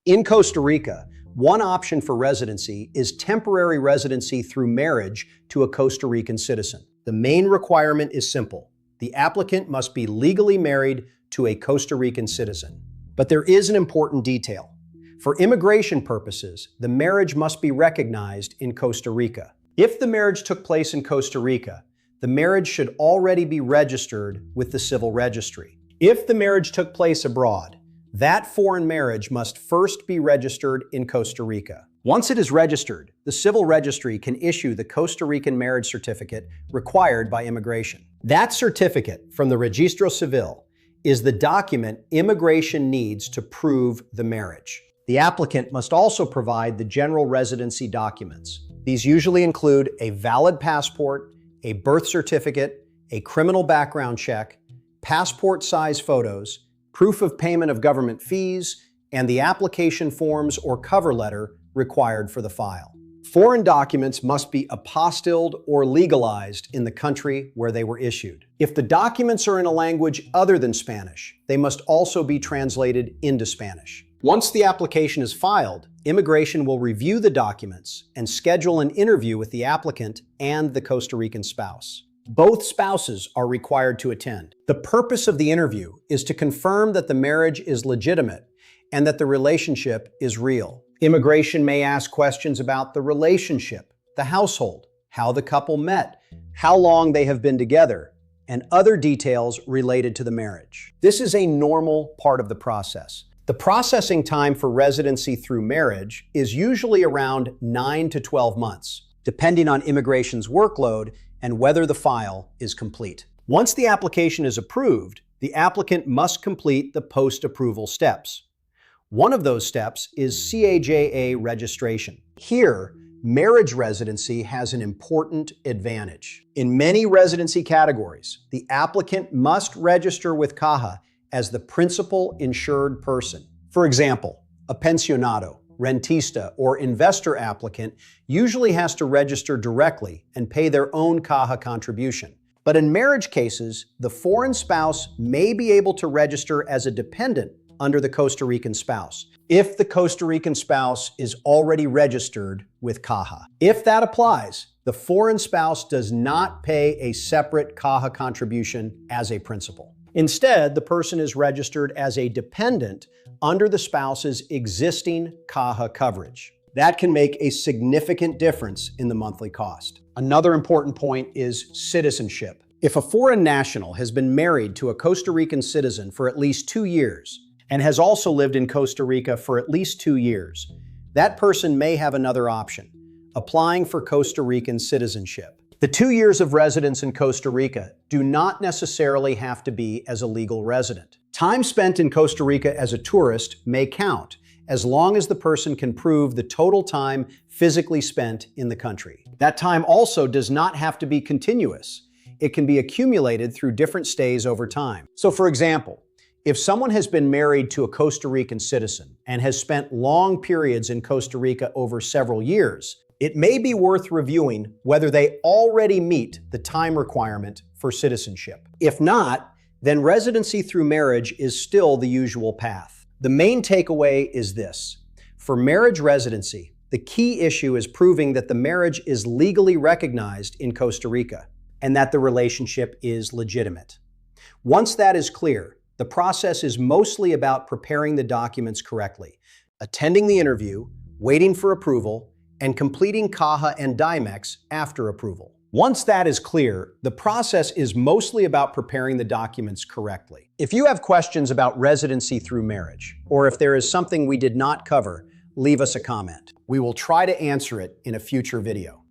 In Costa Rica, one option for residency is temporary residency through marriage to a Costa Rican citizen. The main requirement is simple. The applicant must be legally married to a Costa Rican citizen. But there is an important detail. For immigration purposes, the marriage must be recognized in Costa Rica. If the marriage took place in Costa Rica, the marriage should already be registered with the civil registry. If the marriage took place abroad, that foreign marriage must first be registered in Costa Rica. Once it is registered, the civil registry can issue the Costa Rican marriage certificate required by immigration. That certificate from the Registro Civil is the document immigration needs to prove the marriage. The applicant must also provide the general residency documents. These usually include a valid passport, a birth certificate, a criminal background check, passport-size photos, proof of payment of government fees, and the application forms or cover letter required for the file. Foreign documents must be apostilled or legalized in the country where they were issued. If the documents are in a language other than Spanish, they must also be translated into Spanish. Once the application is filed, immigration will review the documents and schedule an interview with the applicant and the Costa Rican spouse. Both spouses are required to attend. The purpose of the interview is to confirm that the marriage is legitimate and that the relationship is real. Immigration may ask questions about the relationship, the household, how the couple met, how long they have been together, and other details related to the marriage. This is a normal part of the process. The processing time for residency through marriage is usually around 9 to 12 months, depending on immigration's workload and whether the file is complete. Once the application is approved, the applicant must complete the post-approval steps. One of those steps is CAJA registration. Here, marriage residency has an important advantage. In many residency categories, the applicant must register with CAJA as the principal insured person. For example, a pensionado, rentista, or investor applicant usually has to register directly and pay their own CAJA contribution. But in marriage cases, the foreign spouse may be able to register as a dependent under the Costa Rican spouse, if the Costa Rican spouse is already registered with CAJA. If that applies, the foreign spouse does not pay a separate CAJA contribution as a principal. Instead, the person is registered as a dependent under the spouse's existing CAJA coverage. That can make a significant difference in the monthly cost. Another important point is citizenship. If a foreign national has been married to a Costa Rican citizen for at least 2 years and has also lived in Costa Rica for at least 2 years, that person may have another option, applying for Costa Rican citizenship. The 2 years of residence in Costa Rica do not necessarily have to be as a legal resident. Time spent in Costa Rica as a tourist may count, as long as the person can prove the total time physically spent in the country. That time also does not have to be continuous. It can be accumulated through different stays over time. So for example, if someone has been married to a Costa Rican citizen and has spent long periods in Costa Rica over several years, it may be worth reviewing whether they already meet the time requirement for citizenship. If not, then residency through marriage is still the usual path. The main takeaway is this. For marriage residency, the key issue is proving that the marriage is legally recognized in Costa Rica and that the relationship is legitimate. Once that is clear, the process is mostly about preparing the documents correctly, attending the interview, waiting for approval, and completing CAJA and DIMEX after approval. Once that is clear, the process is mostly about preparing the documents correctly. If you have questions about residency through marriage, or if there is something we did not cover, leave us a comment. We will try to answer it in a future video.